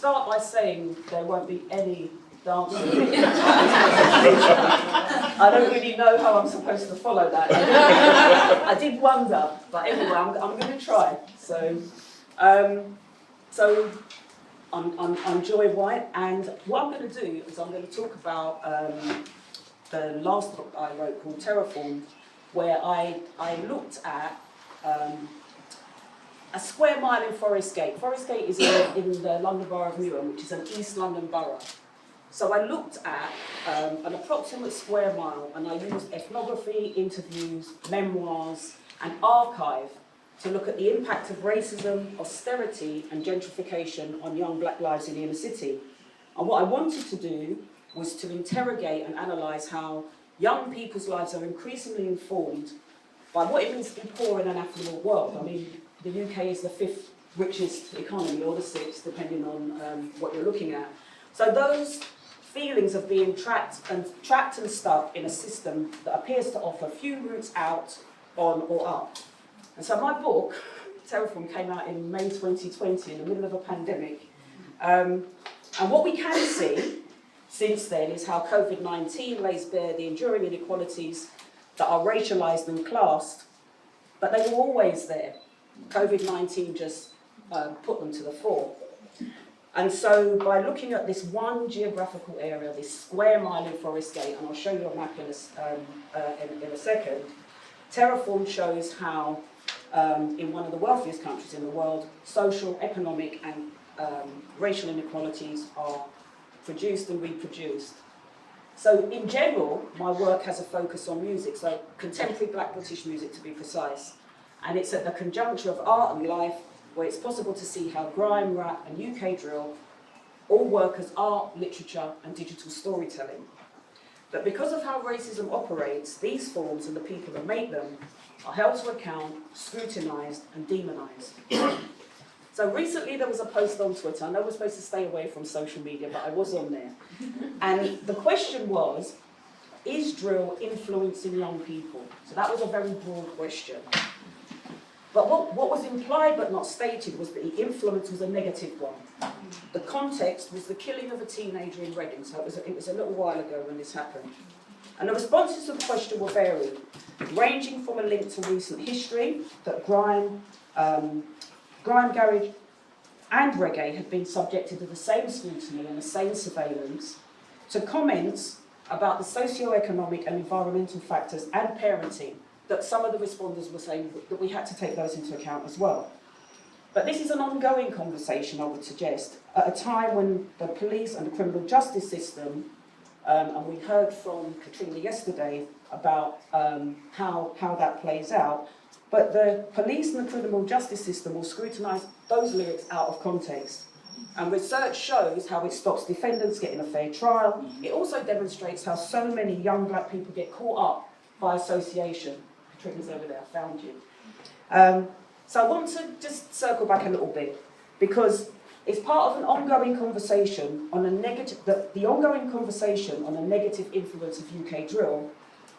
start by saying there won't be any dancing. I don't really know how I'm supposed to follow that. I did wonder, but anyway, I'm going to try. So I'm Joy White, and what I'm going to do is I'm going to talk about the last book I wrote called Terraformed, where I looked at a square mile in Forest Gate. Forest Gate is in the London Borough of Newham, which is an East London borough. So I looked at an approximate square mile, and I used ethnography, interviews, memoirs, and archive to look at the impact of racism, austerity, and gentrification on young black lives in the inner city. And what I wanted to do was to interrogate and analyse how young people's lives are increasingly informed by what it means to be poor in an affluent world. I mean, the UK is the 5th richest economy, or the 6th, depending on what you're looking at. So those feelings of being trapped and stuck in a system that appears to offer few routes out, on or up. And so my book, Terraformed, came out in May 2020 in the middle of a pandemic. And what we can see since then is how COVID-19 lays bare the enduring inequalities that are racialised and classed, but they were always there. COVID-19 just put them to the fore. And so by looking at this one geographical area, this square mile in Forest Gate, and I'll show you a map in a second, Terraformed shows how in one of the wealthiest countries in the world, social, economic and racial inequalities are produced and reproduced. So in general, my work has a focus on music, so contemporary Black British music to be precise. And it's at the conjuncture of art and life where it's possible to see how grime, rap and UK drill all work as art, literature and digital storytelling. But because of how racism operates, these forms and the people that make them are held to account, scrutinised and demonised. So recently there was a post on Twitter. I know we're supposed to stay away from social media, but I was on there. And the question was, is drill influencing young people? So that was a very broad question. But what was implied but not stated was that the influence was a negative one. The context was the killing of a teenager in Reading, so it was a little while ago when this happened. And the responses to the question were varied, ranging from a link to recent history, that grime, garage and reggae had been subjected to the same scrutiny and the same surveillance, to comments about the socio-economic and environmental factors and parenting, that some of the responders were saying that we had to take those into account as well. But this is an ongoing conversation, I would suggest, at a time when the police and the criminal justice system, and we heard from Katrina yesterday about how that plays out, but the police and the criminal justice system will scrutinise those lyrics out of context. And research shows how it stops defendants getting a fair trial. It also demonstrates how so many young black people get caught up by association. Katrina's over there, I found you. So I want to just circle back a little bit, because it's part of an ongoing conversation on a negative, the ongoing conversation on a negative influence of UK drill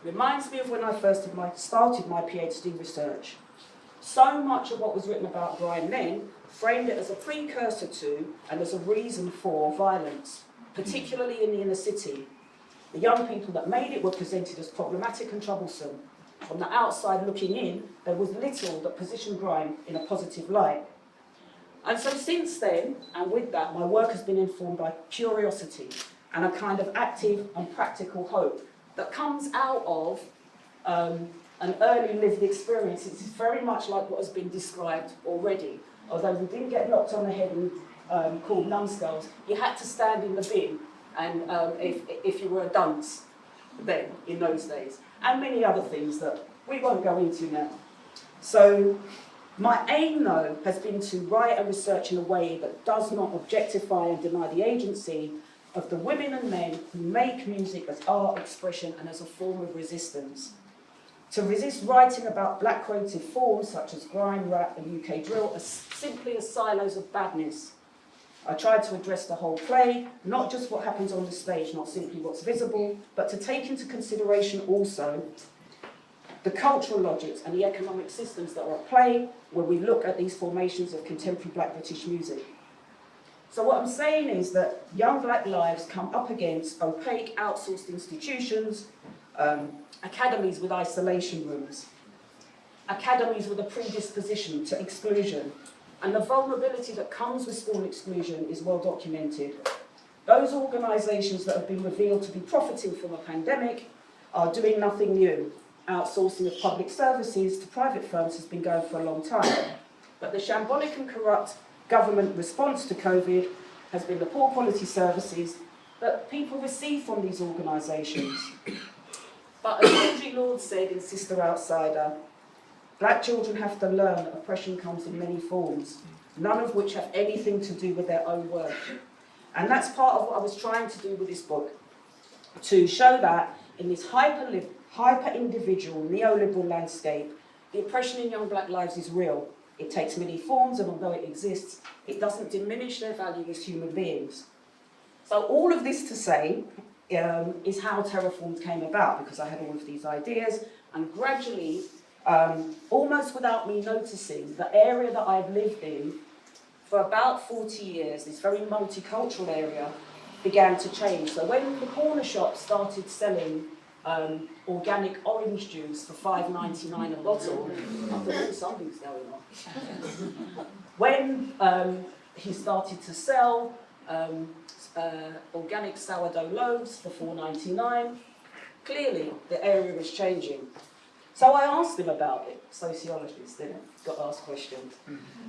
reminds me of when I first started my PhD research. So much of what was written about grime then framed it as a precursor to and as a reason for violence, particularly in the inner city. The young people that made it were presented as problematic and troublesome. From the outside looking in, there was little that positioned grime in a positive light. And so since then, and with that, my work has been informed by curiosity and a kind of active and practical hope that comes out of an early lived experience. It's very much like what has been described already. Although we didn't get knocked on the head and called numbskulls, you had to stand in the bin, and if you were a dunce then, in those days. And many other things that we won't go into now. So my aim, though, has been to write and research in a way that does not objectify and deny the agency of the women and men who make music as art expression and as a form of resistance. To resist writing about black creative forms such as grime, rap and UK drill as simply as silos of badness. I tried to address the whole play, not just what happens on the stage, not simply what's visible, but to take into consideration also the cultural logics and the economic systems that are at play when we look at these formations of contemporary Black British music. So what I'm saying is that young black lives come up against opaque outsourced institutions, academies with isolation rooms, academies with a predisposition to exclusion, and the vulnerability that comes with school exclusion is well documented. Those organisations that have been revealed to be profiting from a pandemic are doing nothing new. Outsourcing of public services to private firms has been going for a long time. But the shambolic and corrupt government response to COVID has been the poor quality services that people receive from these organisations. But as Audre Lorde said in Sister Outsider, black children have to learn that oppression comes in many forms, none of which have anything to do with their own work. And that's part of what I was trying to do with this book, to show that in this hyper-individual neoliberal landscape, the oppression in young black lives is real. It takes many forms, and although it exists, it doesn't diminish their value as human beings. So all of this to say is how Terraformed came about, because I had all of these ideas, and gradually, almost without me noticing, the area that I've lived in for about 40 years, this very multicultural area, began to change. So when the corner shop started selling organic orange juice for $5.99 a bottle, I thought, oh, something's going on. When he started to sell organic sourdough loaves for $4.99, clearly the area was changing. So I asked him about it, sociologist, didn't I? Got asked questions.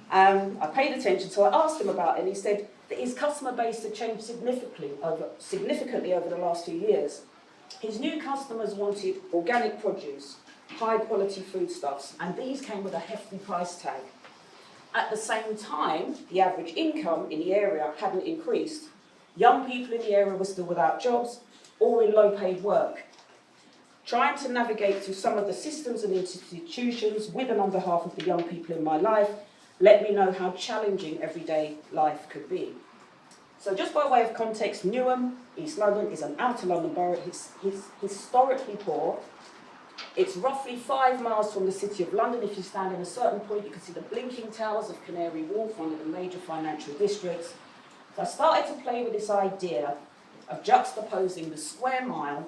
I paid attention, so I asked him about it, and he said that his customer base had changed significantly over the last few years. His new customers wanted organic produce, high quality foodstuffs, and these came with a hefty price tag. At the same time, the average income in the area hadn't increased. Young people in the area were still without jobs or in low paid work. Trying to navigate through some of the systems and institutions with and on behalf of the young people in my life let me know how challenging everyday life could be. So just by way of context, Newham, East London, is an outer London borough. It's historically poor. It's roughly 5 miles from the City of London. If you stand in a certain point, you can see the blinking towers of Canary Wharf, one of the major financial districts. So I started to play with this idea of juxtaposing the square mile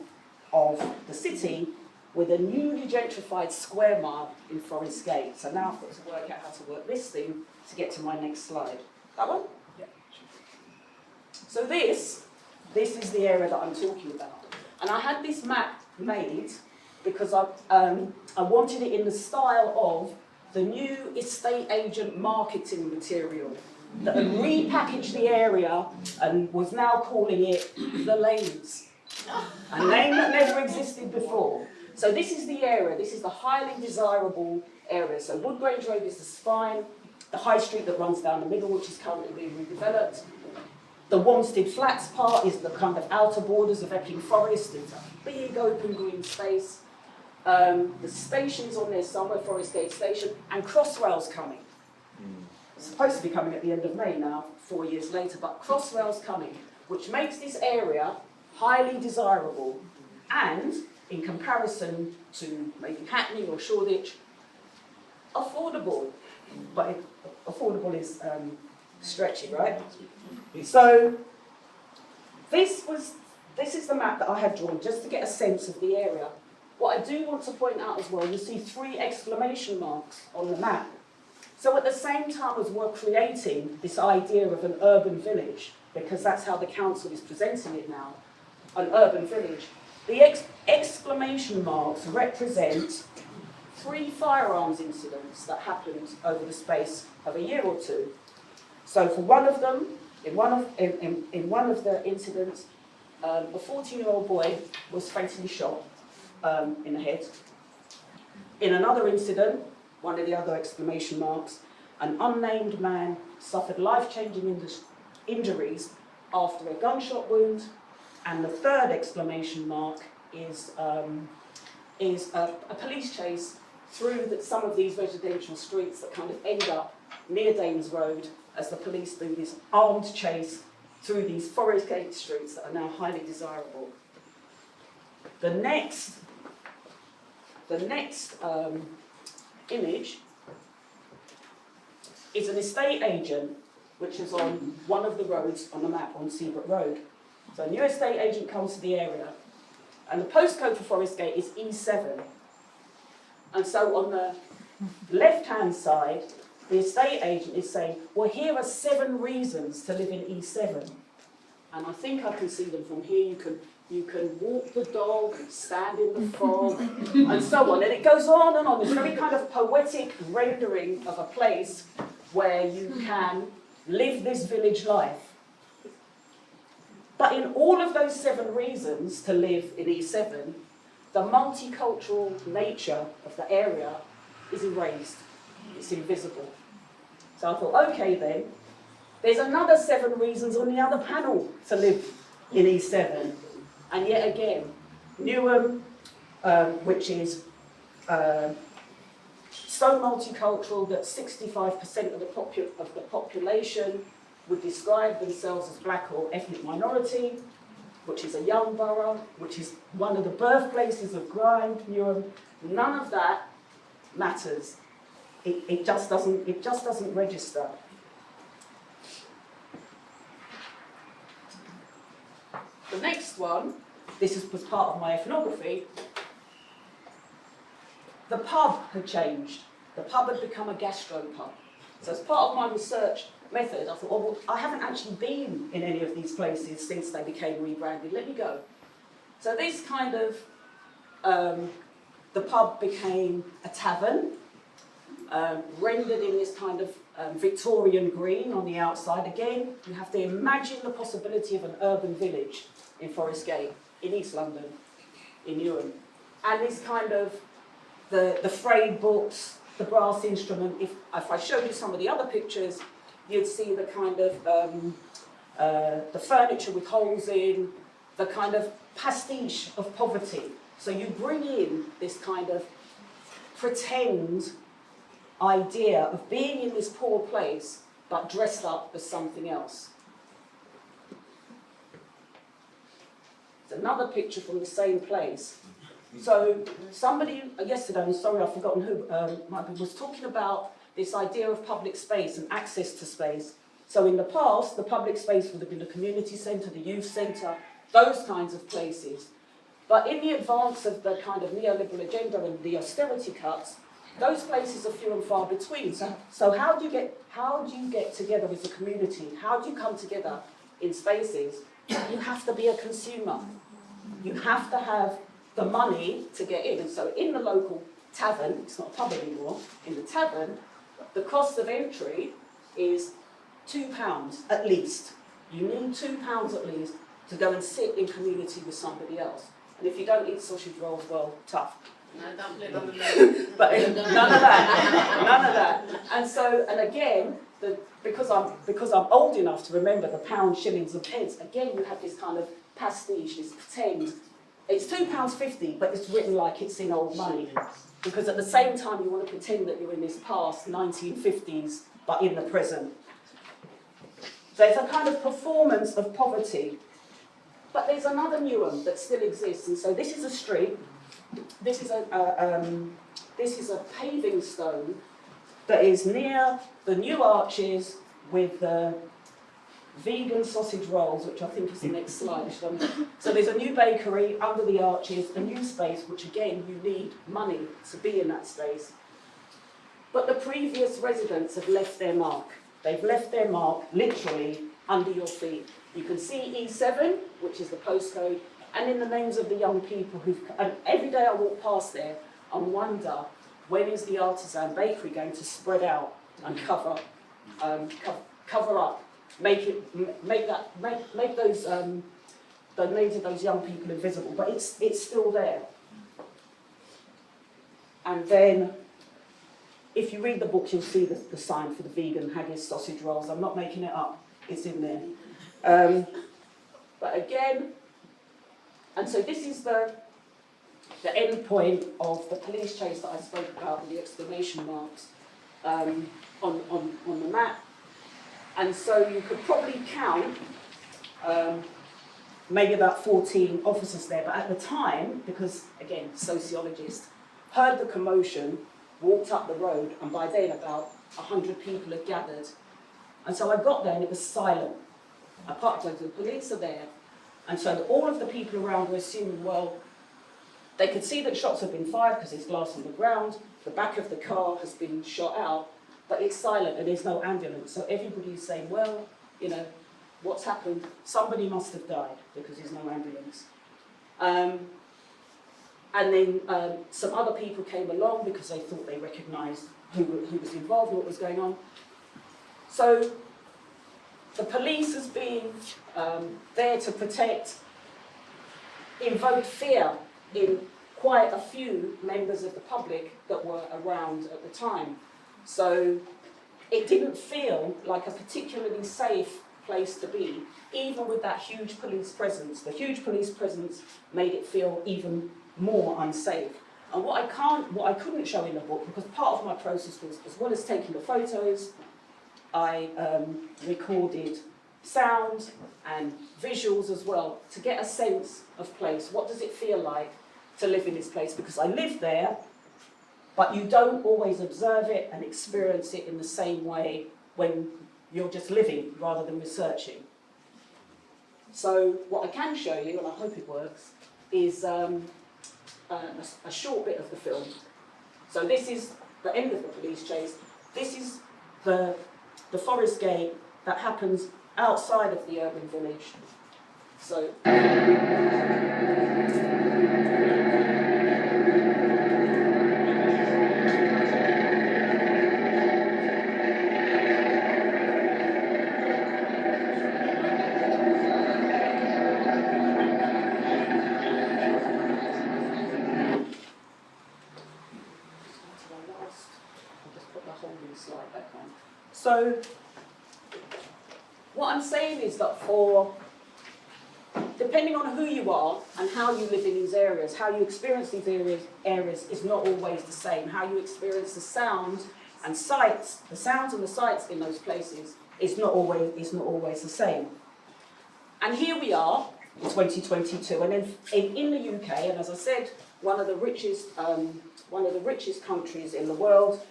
of the city with a newly gentrified square mile in Forest Gate. So now I've got to work out how to work this thing to get to my next slide. That one? Yeah. So this is the area that I'm talking about. And I had this map made because I wanted it in the style of the new estate agent marketing material that had repackaged the area and was now calling it the Lanes. A name that never existed before. So this is the area, this is the highly desirable area. So Wood Grange Road is the spine, the high street that runs down the middle, which is currently being redeveloped. The Wanstead Flats part is the kind of outer borders of Epping Forest. It's a big open green space. The station's on there somewhere, Forest Gate Station, and Crossrail's coming. It's supposed to be coming at the end of May now, 4 years later, but Crossrail's coming, which makes this area highly desirable and, in comparison to maybe Hackney or Shoreditch, affordable. But affordable is stretchy, right? So this is the map that I had drawn just to get a sense of the area. What I do want to point out as well, you see 3 exclamation marks on the map. So at the same time as we're creating this idea of an urban village, because that's how the council is presenting it now, an urban village, the exclamation marks represent 3 firearms incidents that happened over the space of a year or 2. So for one of them, in one of the incidents, a 14-year-old boy was fatally shot in the head. In another incident, one of the other exclamation marks, an unnamed man suffered life-changing injuries after a gunshot wound. And the third exclamation mark is a police chase through some of these residential streets that kind of end up near Danes Road as the police do this armed chase through these Forest Gate streets that are now highly desirable. The next image is an estate agent which is on one of the roads on the map on Seabrook Road. So a new estate agent comes to the area, and the postcode for Forest Gate is E7. And so on the left-hand side, the estate agent is saying, well, here are 7 reasons to live in E7. And I think I can see them from here. You can walk the dog, stand in the fog, and so on. And it goes on and on. This very kind of poetic rendering of a place where you can live this village life. But in all of those 7 reasons to live in E7, the multicultural nature of the area is erased. It's invisible. So I thought, okay then, there's another 7 reasons on the other panel to live in E7. And yet again, Newham, which is so multicultural that 65% of the population would describe themselves as black or ethnic minority, which is a young borough, which is one of the birthplaces of grime, Newham. None of that matters. It just doesn't register. The next one, this was part of my ethnography. The pub had changed. The pub had become a gastropub. So as part of my research method, I thought, oh, well, I haven't actually been in any of these places since they became rebranded. Let me go. So this kind of, the pub became a tavern, rendered in this kind of Victorian green on the outside. Again, you have to imagine the possibility of an urban village in Forest Gate, in East London, in Newham. And this kind of, the frayed books, the brass instrument. If I showed you some of the other pictures, you'd see the kind of, the furniture with holes in, the kind of pastiche of poverty. So you bring in this kind of pretend idea of being in this poor place, but dressed up as something else. It's another picture from the same place. So somebody yesterday, I'm sorry I've forgotten who, was talking about this idea of public space and access to space. So in the past, the public space would have been the community centre, the youth centre, those kinds of places. But in the advance of the kind of neoliberal agenda and the austerity cuts, those places are few and far between. So how do you get together as a community? How do you come together in spaces? You have to be a consumer. You have to have the money to get in. And so in the local tavern, it's not a pub anymore, in the tavern, the cost of entry is £2 at least. You need £2 at least to go and sit in community with somebody else. And if you don't eat sausage rolls, well, tough. No, don't live on the moon. But none of that. And again, because I'm old enough to remember the pounds, shillings and pence, again you have this kind of pastiche, this pretend. It's £2.50, but it's written like it's in old money. Because at the same time you want to pretend that you're in this past 1950s, but in the present. So it's a kind of performance of poverty. But there's another Newham that still exists, and so this is a street. This is a paving stone that is near the new arches with the vegan sausage rolls, which I think is the next slide. So there's a new bakery under the arches, a new space, which again, you need money to be in that space. But the previous residents have left their mark. They've left their mark literally under your feet. You can see E7, which is the postcode, and in the names of the young people and every day I walk past there and wonder, when is the artisan bakery going to spread out and cover up, make those the names of those young people invisible? But it's still there. And then, if you read the book, you'll see the sign for the vegan haggis sausage rolls. I'm not making it up; it's in there. But again. And so this is the end point of the police chase that I spoke about with the exclamation marks on the map. And so you could probably count maybe about 14 officers there. But at the time, because, again, sociologists, heard the commotion, walked up the road, and by then about 100 people had gathered And so I got there and it was silent. I parked over, the police are there. And so all of the people around were assuming, well, they could see that shots have been fired because there's glass on the ground, the back of the car has been shot out, but it's silent and there's no ambulance. So everybody's saying, well, you know, what's happened? Somebody must have died because there's no ambulance. And then some other people came along because they thought they recognised who was involved and what was going on. So the police as being there to protect invoked fear in quite a few members of the public that were around at the time. So it didn't feel like a particularly safe place to be, even with that huge police presence. The huge police presence made it feel even more unsafe. And what I couldn't show in the book, because part of my process was, as well as taking the photos, I recorded sound and visuals as well to get a sense of place. What does it feel like to live in this place? Because I live there, but you don't always observe it and experience it in the same way when you're just living rather than researching. So what I can show you, and I hope it works, is a short bit of the film. So this is the end of the police chase. This is the forest gate that happens outside of the urban village. So So what I'm saying is that depending on who you are and how you live in these areas, how you experience these areas is not always the same. How you experience the sound and sights, the sounds and the sights in those places is not always the same. And here we are in 2022, and in the UK, and as I said, one of the richest countries in the world.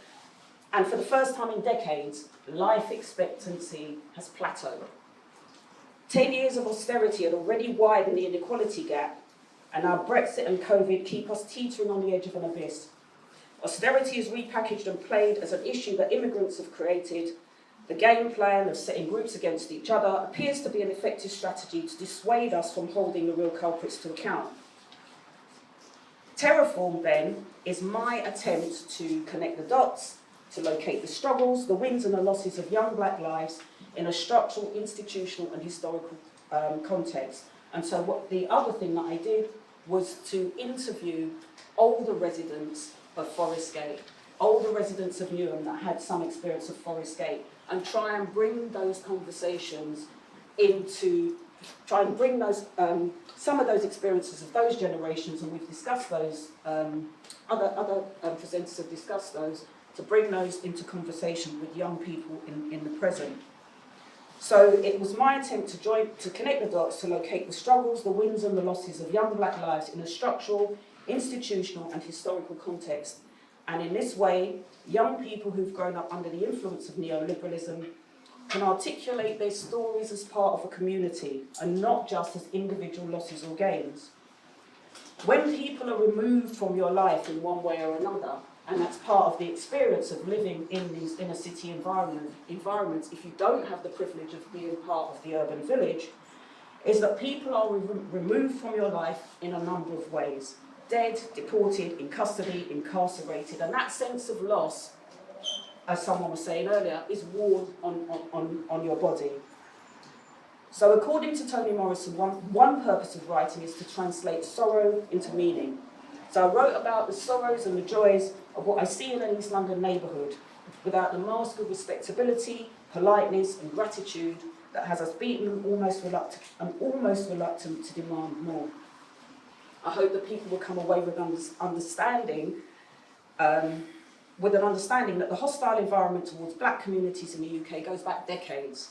And for the first time in decades, life expectancy has plateaued. 10 years of austerity had already widened the inequality gap, and now Brexit and COVID keep us teetering on the edge of an abyss. Austerity is repackaged and played as an issue that immigrants have created. The game plan of setting groups against each other appears to be an effective strategy to dissuade us from holding the real culprits to account. Terraformed, then, is my attempt to connect the dots, to locate the struggles, the wins and the losses of young black lives in a structural, institutional and historical context. And so the other thing that I did was to interview older residents of Forest Gate, older residents of Newham that had some experience of Forest Gate, and try and bring those conversations some of those experiences of those generations, and we've discussed those, other presenters have discussed those, to bring those into conversation with young people in the present. So it was my attempt to connect the dots, to locate the struggles, the wins and the losses of young black lives in a structural, institutional and historical context. And in this way, young people who've grown up under the influence of neoliberalism can articulate their stories as part of a community and not just as individual losses or gains. When people are removed from your life in one way or another, and that's part of the experience of living in these inner city environments, if you don't have the privilege of being part of the urban village, is that people are removed from your life in a number of ways. Dead, deported, in custody, incarcerated, and that sense of loss, as someone was saying earlier, is worn on your body. So according to Toni Morrison, one purpose of writing is to translate sorrow into meaning. So I wrote about the sorrows and the joys of what I see in an East London neighbourhood, without the mask of respectability, politeness and gratitude that has us beaten and almost reluctant to demand more. I hope that people will come away with an understanding that the hostile environment towards black communities in the UK goes back decades.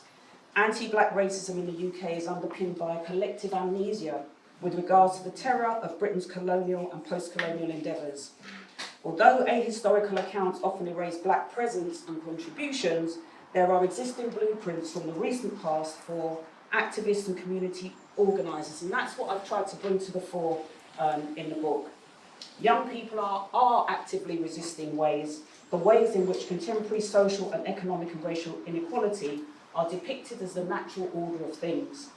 Anti-black racism in the UK is underpinned by a collective amnesia with regards to the terror of Britain's colonial and post-colonial endeavours. Although ahistorical accounts often erase black presence and contributions, there are existing blueprints from the recent past for activists and community organisers, and that's what I've tried to bring to the fore in the book. Young people are actively resisting the ways in which contemporary social and economic and racial inequality are depicted as the natural order of things.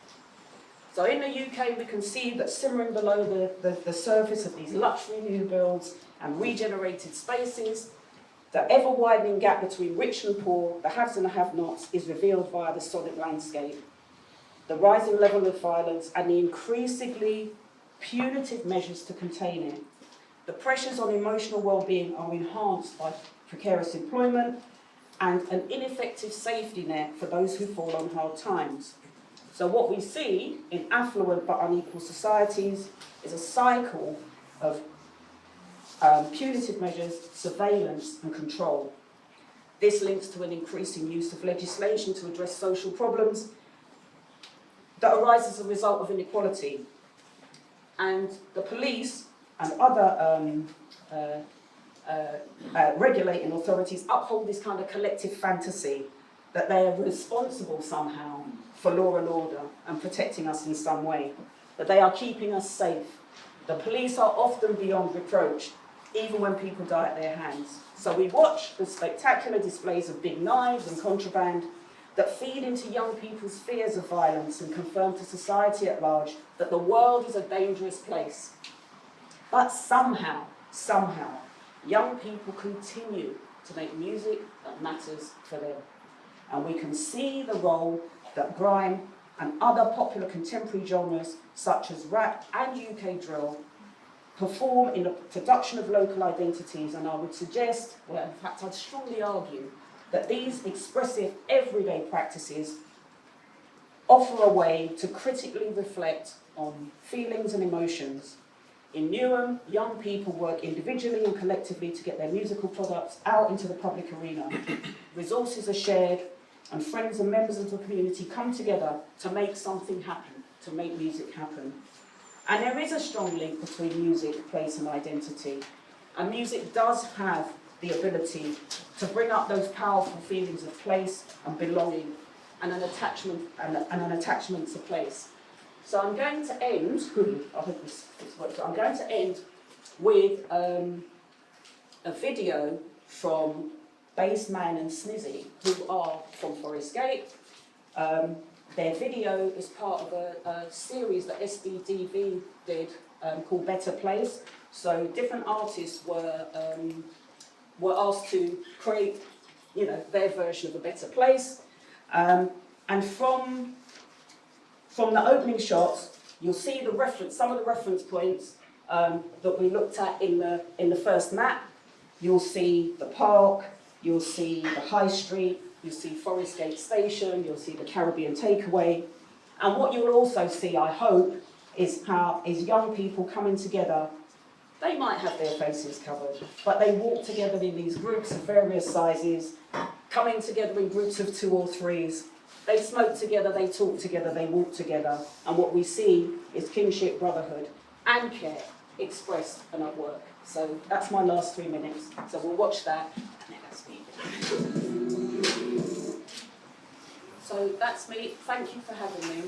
So in the UK, we can see that simmering below the surface of these luxury new builds and regenerated spaces, the ever-widening gap between rich and poor, the haves and the have-nots, is revealed via the solid landscape. The rising level of violence and the increasingly punitive measures to contain it. The pressures on emotional well-being are enhanced by precarious employment and an ineffective safety net for those who fall on hard times. So what we see in affluent but unequal societies is a cycle of punitive measures, surveillance and control. This links to an increasing use of legislation to address social problems that arise as a result of inequality. And the police and other regulating authorities uphold this kind of collective fantasy that they are responsible somehow for law and order and protecting us in some way, that they are keeping us safe. The police are often beyond reproach, even when people die at their hands. So we watch the spectacular displays of big knives and contraband that feed into young people's fears of violence and confirm to society at large that the world is a dangerous place. But somehow, young people continue to make music that matters for them. And we can see the role that grime and other popular contemporary genres, such as rap and UK drill, perform in the production of local identities. And I would suggest, well, in fact, I'd strongly argue, that these expressive everyday practices offer a way to critically reflect on feelings and emotions. In Newham, young people work individually and collectively to get their musical products out into the public arena. Resources are shared, and friends and members of the community come together to make something happen, to make music happen. And there is a strong link between music, place and identity. And music does have the ability to bring up those powerful feelings of place and belonging and an attachment to place. So I'm going to end, I hope this works, I'm going to end with a video from Bassman and Snizzy, who are from Forest Gate. Their video is part of a series that SBDV did called Better Place. So different artists were asked to create, their version of a better place. And from the opening shots, you'll see some of the reference points that we looked at in the first map. You'll see the park, you'll see the high street, you'll see Forest Gate Station, you'll see the Caribbean Takeaway. And what you'll also see, I hope, is young people coming together. They might have their faces covered, but they walk together in these groups of various sizes, coming together in groups of 2 or 3s. They smoke together, they talk together, they walk together. And what we see is kinship, brotherhood, and care expressed and at work. So that's my last 3 minutes. So we'll watch that, and then that's me. So that's me. Thank you for having me.